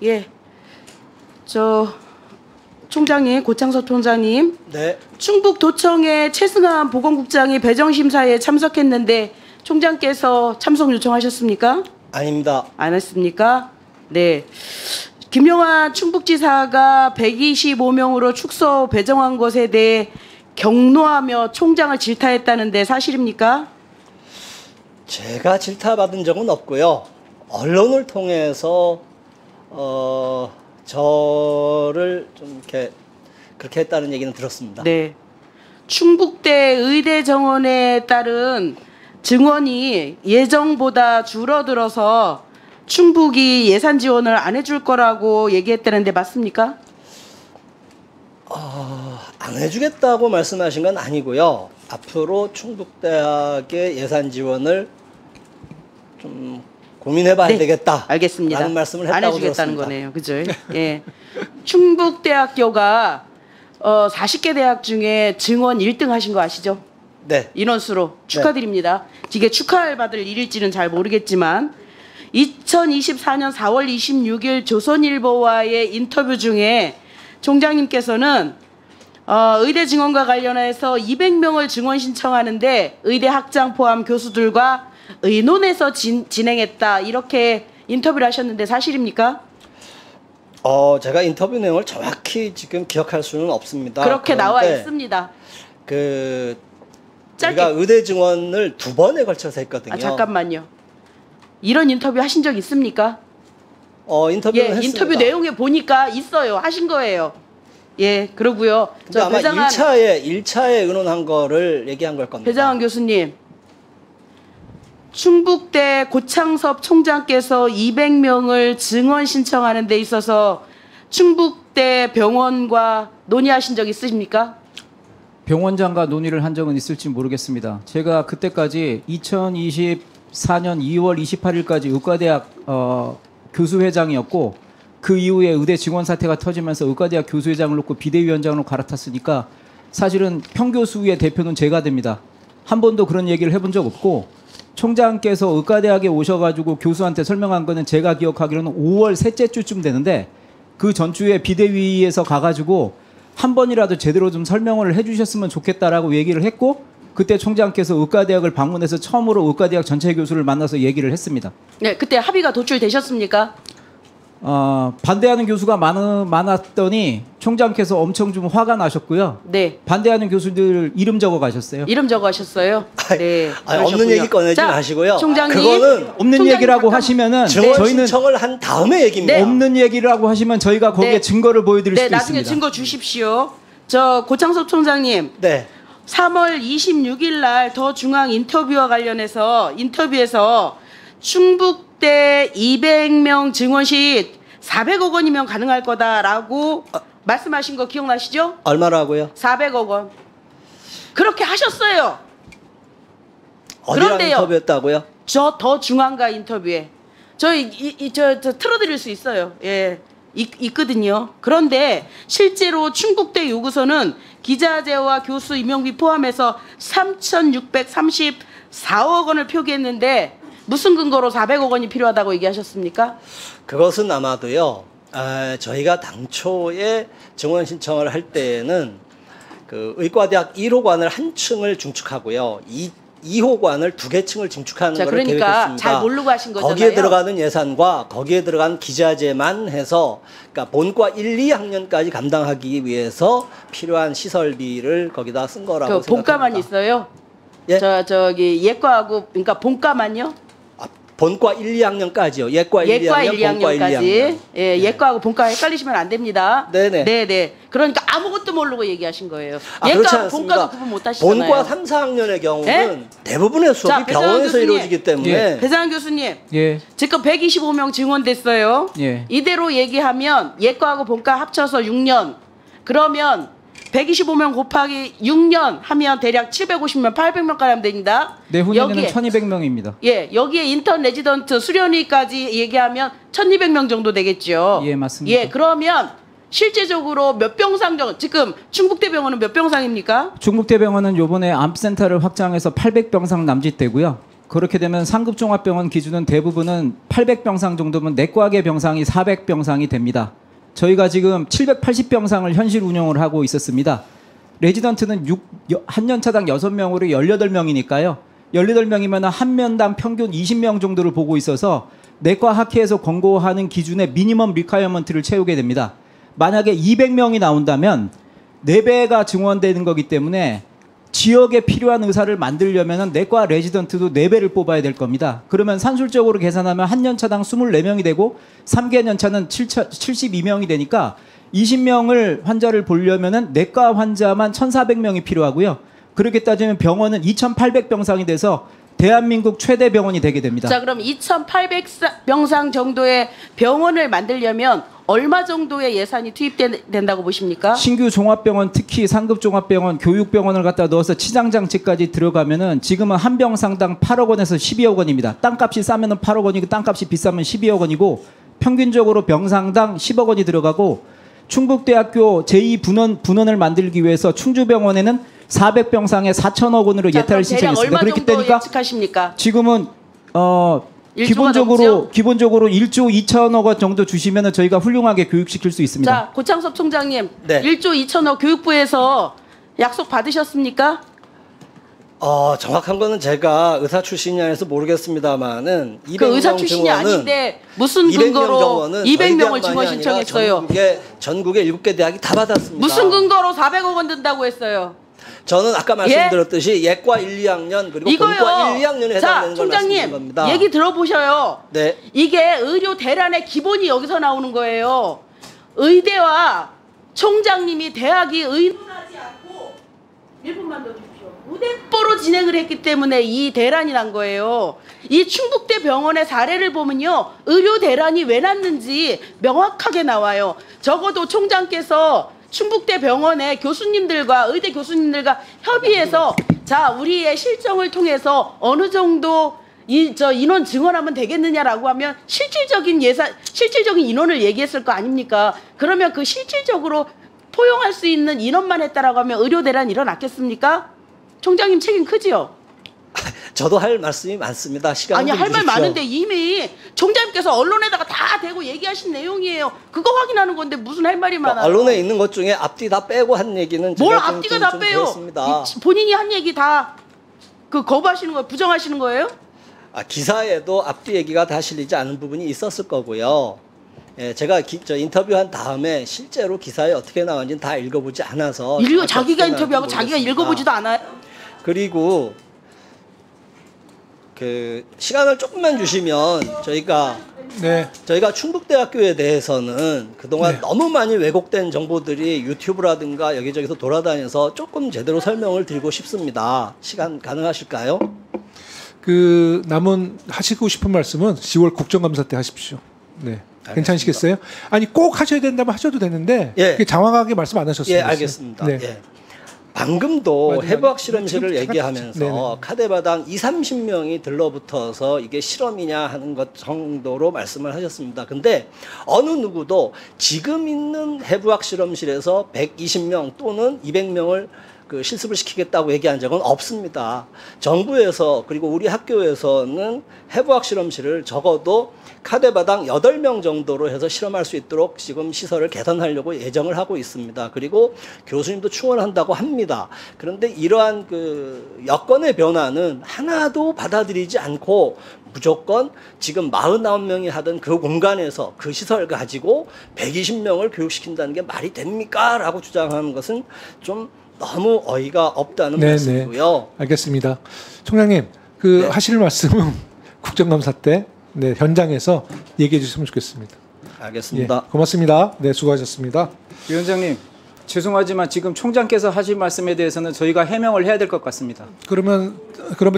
예. 총장님, 고창석 총장님. 네. 충북도청의 최승환 보건국장이 배정심사에 참석했는데 총장께서 참석 요청하셨습니까? 아닙니다. 안 했습니까? 네. 김용환 충북지사가 125명으로 축소 배정한 것에 대해 경로하며 총장을 질타했다는데 사실입니까? 제가 질타받은 적은 없고요. 언론을 통해서 저를 좀 이렇게 그렇게 했다는 얘기는 들었습니다. 네. 충북대 의대 정원에 따른 증원이 예정보다 줄어들어서 충북이 예산 지원을 안 해줄 거라고 얘기했다는데 맞습니까? 안 해주겠다고 말씀하신 건 아니고요. 앞으로 충북대학의 예산 지원을 좀 고민해봐야 네, 되겠다. 알겠습니다. 라는 말씀을 했다고 안 해주겠다는 들었습니다. 거네요. 그죠? 예. 충북대학교가 40개 대학 중에 증원 1등 하신 거 아시죠? 네. 인원수로 축하드립니다. 이게 축하를 받을 일일지는 잘 모르겠지만 2024년 4월 26일 조선일보와의 인터뷰 중에 총장님께서는 의대 증원과 관련해서 200명을 증원 신청하는데 의대 학장 포함 교수들과 의논해서 진행했다 이렇게 인터뷰를 하셨는데 사실입니까? 제가 인터뷰 내용을 정확히 지금 기억할 수는 없습니다. 그렇게 나와 있습니다. 우리가 의대 증원을 2번에 걸쳐서 했거든요. 잠깐만요. 이런 인터뷰 하신 적 있습니까? 인터뷰는 예, 했습니다. 인터뷰 내용에 보니까 있어요. 하신 거예요. 예, 그러고요. 근데 아마 1차에 의논한 거를 얘기한 걸 겁니다. 배장환 교수님, 충북대 고창섭 총장께서 200명을 증원 신청하는 데 있어서 충북대 병원과 논의하신 적 있으십니까? 병원장과 논의를 한 적은 있을지 모르겠습니다. 제가 그때까지 2024년 2월 28일까지 의과대학 교수회장이었고 그 이후에 의대 증원 사태가 터지면서 의과대학 교수회장을 놓고 비대위원장으로 갈아탔으니까 사실은 평교수의 대표는 제가 됩니다. 한 번도 그런 얘기를 해본 적 없고 총장께서 의과대학에 오셔가지고 교수한테 설명한 거는 제가 기억하기로는 5월 셋째 주쯤 되는데 그 전주에 비대위에서 가가지고 한 번이라도 제대로 좀 설명을 해주셨으면 좋겠다라고 얘기를 했고 그때 총장께서 의과대학을 방문해서 처음으로 의과대학 전체 교수를 만나서 얘기를 했습니다. 네, 그때 합의가 도출되셨습니까? 반대하는 교수가 많았더니 총장께서 엄청 좀 화가 나셨고요. 네. 반대하는 교수들 이름 적어 가셨어요. 이름 적어 하셨어요? 네. 없는 얘기 꺼내지 마시고요. 총장님, 그거는 없는 얘기라고 하시면은 증원 저희는 신청을 한 다음에 얘기입니다. 네. 없는 얘기라고 하시면 저희가 거기에 네. 증거를 보여드릴 수도 나중에 있습니다. 증거 주십시오. 고창섭 총장님. 네. 3월 26일 날 더 중앙 인터뷰와 관련해서 인터뷰에서 충북대 200명 증원 시 400억 원이면 가능할 거다라고 말씀하신 거 기억나시죠? 얼마라고요? 400억 원. 그렇게 하셨어요. 어디랑 그런데요. 인터뷰했다고요? 저 더 중앙가 인터뷰에 저 틀어드릴 수 있어요. 예, 있거든요. 그런데 실제로 충북대 요구서는 기자재와 교수 임용비 포함해서 3,634억 원을 표기했는데 무슨 근거로 400억 원이 필요하다고 얘기하셨습니까? 그것은 아마도요. 저희가 당초에 증원 신청을 할 때에는 그 의과대학 1호관을 한 층을 증축하고요. 2호관을 2개 층을 증축하는 것을 그러니까 계획했습니다. 잘 모르고 하신 거잖아요. 거기에 들어가는 예산과 거기에 들어간 기자재만 해서 그러니까 본과 1, 2학년까지 감당하기 위해서 필요한 시설비를 거기다 쓴 거라고 생각합니다. 본과만 있어요? 예? 저기 예과하고 그러니까 본과만요? 본과 1, 2학년까지요. 예과 1, 예과 1, 2학년, 본과 1, 2학년. 2학년까지. 예, 예과하고 본과 헷갈리시면 안 됩니다. 네네. 네네. 그러니까 아무것도 모르고 얘기하신 거예요. 그렇지 예과하고 않습니다. 본과도 구분 못 하시잖아요. 본과 3, 4학년의 경우는 예? 대부분의 수업이 배상환 병원에서 교수님. 이루어지기 때문에 배상환 교수님. 예. 지금 125명 증원됐어요. 예. 이대로 얘기하면 예과하고 본과 합쳐서 6년. 그러면 125명 곱하기 6년 하면 대략 750명, 800명까지 하면 됩니다. 내후년에는 여기에, 1,200명입니다. 예, 여기에 인턴 레지던트 수련의까지 얘기하면 1,200명 정도 되겠죠. 예, 맞습니다. 예, 그러면 실제적으로 몇 병상 정도, 지금 충북대병원은 몇 병상입니까? 충북대병원은 요번에 암센터를 확장해서 800병상 남짓되고요. 그렇게 되면 상급 종합병원 기준은 대부분은 800병상 정도면 내과계 병상이 400병상이 됩니다. 저희가 지금 780병상을 현실 운영을 하고 있었습니다. 레지던트는 한 년차당 6명으로 18명이니까요. 18명이면 한 면당 평균 20명 정도를 보고 있어서 내과 학회에서 권고하는 기준의 미니멈 리콰이어먼트를 채우게 됩니다. 만약에 200명이 나온다면 4배가 증원되는 거기 때문에 지역에 필요한 의사를 만들려면 내과 레지던트도 4배를 뽑아야 될 겁니다. 그러면 산술적으로 계산하면 한 년차당 24명이 되고 3개년차는 72명이 되니까 20명을 환자를 보려면 내과 환자만 1,400명이 필요하고요. 그렇게 따지면 병원은 2,800병상이 돼서 대한민국 최대 병원이 되게 됩니다. 자, 그럼 2,800병상 정도의 병원을 만들려면 얼마 정도의 예산이 투입된다고 보십니까? 신규 종합병원, 특히 상급 종합병원, 교육병원을 갖다 넣어서 치장 장치까지 들어가면은 지금은 한 병상당 8억 원에서 12억 원입니다. 땅값이 싸면은 8억 원이고 땅값이 비싸면 12억 원이고 평균적으로 병상당 10억 원이 들어가고 충북대학교 제2분원을 만들기 위해서 충주병원에는 400병상에 4천억 원으로 예타를 신청했습니다. 그렇기 때문에 예측하십니까? 지금은 일조가 기본적으로 1조 2천억 원 정도 주시면 저희가 훌륭하게 교육시킬 수 있습니다. 자, 고창섭 총장님, 네. 1조 2천억 교육부에서 약속 받으셨습니까? 정확한 거는 제가 의사 출신이 아니라서 모르겠습니다만은 200명 그 의사 출신이 아닌데 무슨 근거로 200명을 증원 신청했어요? 전국의 7개 대학이 다 받았습니다. 무슨 근거로 400억 원 든다고 했어요? 저는 아까 말씀드렸듯이 예과 1, 2학년 그리고 이거요. 본과 1, 2학년에 해당되는 자, 걸 총장님 말씀드린 겁니다. 얘기 들어보셔요. 네. 이게 의료 대란의 기본이 여기서 나오는 거예요. 의대와 총장님이 대학이 의논하지 않고 1분만 더 주십시오. 무대뽀로 진행을 했기 때문에 이 대란이 난 거예요. 이 충북대 병원의 사례를 보면요. 의료 대란이 왜 났는지 명확하게 나와요. 적어도 총장께서 충북대 병원의 교수님들과 의대 교수님들과 협의해서 자, 우리의 실정을 통해서 어느 정도 인원 증원하면 되겠느냐라고 하면 실질적인 인원을 얘기했을 거 아닙니까? 그러면 그 실질적으로 포용할 수 있는 인원만 했다라고 하면 의료 대란 일어났겠습니까? 총장님 책임 크지요? 저도 할 말씀이 많습니다. 시간 아니, 좀 할 말 주십시오. 많은데 이미 총장님께서 언론에다가 다 대고 얘기하신 내용이에요. 그거 확인하는 건데 무슨 할 말이 많아요? 언론에 있는 것 중에 앞뒤 다 빼고 한 얘기는 뭘 제가 앞뒤가 다 빼요? 그렇습니다. 본인이 한 얘기 다 거부하시는 거예요? 부정하시는 거예요? 기사에도 앞뒤 얘기가 다 실리지 않은 부분이 있었을 거고요. 예, 제가 인터뷰한 다음에 실제로 기사에 어떻게 나왔는지는 다 읽어보지 않아서 자기가 인터뷰하고 자기가 읽어보지도 않아요? 그리고 그 시간을 조금만 주시면 저희가 충북대학교에 대해서는 그동안 너무 많이 왜곡된 정보들이 유튜브라든가 여기저기서 돌아다녀서 조금 제대로 설명을 드리고 싶습니다. 시간 가능하실까요? 그 남은 하시고 싶은 말씀은 10월 국정감사 때 하십시오. 네. 알겠습니다. 괜찮으시겠어요? 아니 꼭 하셔야 된다면 하셔도 되는데 예. 장황하게 말씀 안 하셨어요. 예, 알겠습니다. 네. 예. 방금도 마지막에 해부학 실험실을 잠깐 얘기하면서 네네. 카데바당 20-30명이 들러붙어서 이게 실험이냐 하는 것 정도로 말씀을 하셨습니다. 근데 어느 누구도 지금 있는 해부학 실험실에서 120명 또는 200명을 그 실습을 시키겠다고 얘기한 적은 없습니다. 정부에서 그리고 우리 학교에서는 해부학 실험실을 적어도 카데바당 8명 정도로 해서 실험할 수 있도록 지금 시설을 개선하려고 예정을 하고 있습니다. 그리고 교수님도 충원한다고 합니다. 그런데 이러한 그 여건의 변화는 하나도 받아들이지 않고 무조건 지금 49명이 하던 그 공간에서 그 시설 가지고 120명을 교육시킨다는 게 말이 됩니까? 라고 주장하는 것은 좀 너무 어이가 없다는 말씀이고요. 알겠습니다. 총장님, 하실 말씀은 국정감사 때 현장에서 얘기해 주셨으면 좋겠습니다. 알겠습니다. 예, 고맙습니다. 네, 수고하셨습니다. 위원장님, 죄송하지만 지금 총장께서 하실 말씀에 대해서는 저희가 해명을 해야 될 것 같습니다. 그러면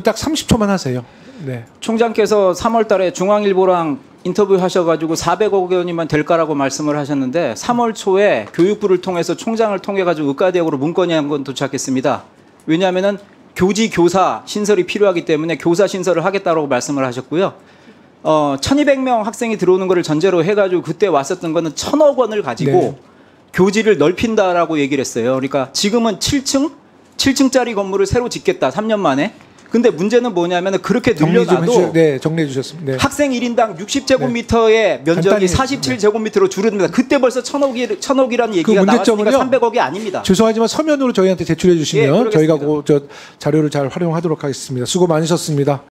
딱 30초만 하세요. 네. 총장께서 3월 달에 중앙일보랑 인터뷰 하셔가지고 400억 원이면 될까라고 말씀을 하셨는데 3월 초에 교육부를 통해서 총장을 통해가지고 의과대학으로 문건이 한 건 도착했습니다. 왜냐하면은 교지 교사 신설이 필요하기 때문에 교사 신설을 하겠다라고 말씀을 하셨고요. 1200명 학생이 들어오는 거를 전제로 해가지고 그때 왔었던 거는 1000억 원을 가지고 교지를 넓힌다라고 얘기를 했어요. 그러니까 지금은 7층짜리 건물을 새로 짓겠다. 3년 만에. 근데 문제는 뭐냐면 그렇게 정리 좀 늘려놔도 해주. 네, 정리해 주셨습니다. 네. 학생 1인당 60제곱미터의 면적이 간단히, 47제곱미터로 줄어듭니다. 그때 벌써 1000억이라는 얘기가 나왔으니까 문제점은요. 300억이 아닙니다. 죄송하지만 서면으로 저희한테 제출해 주시면 예, 그러겠습니다. 저희가 그 자료를 잘 활용하도록 하겠습니다. 수고 많으셨습니다.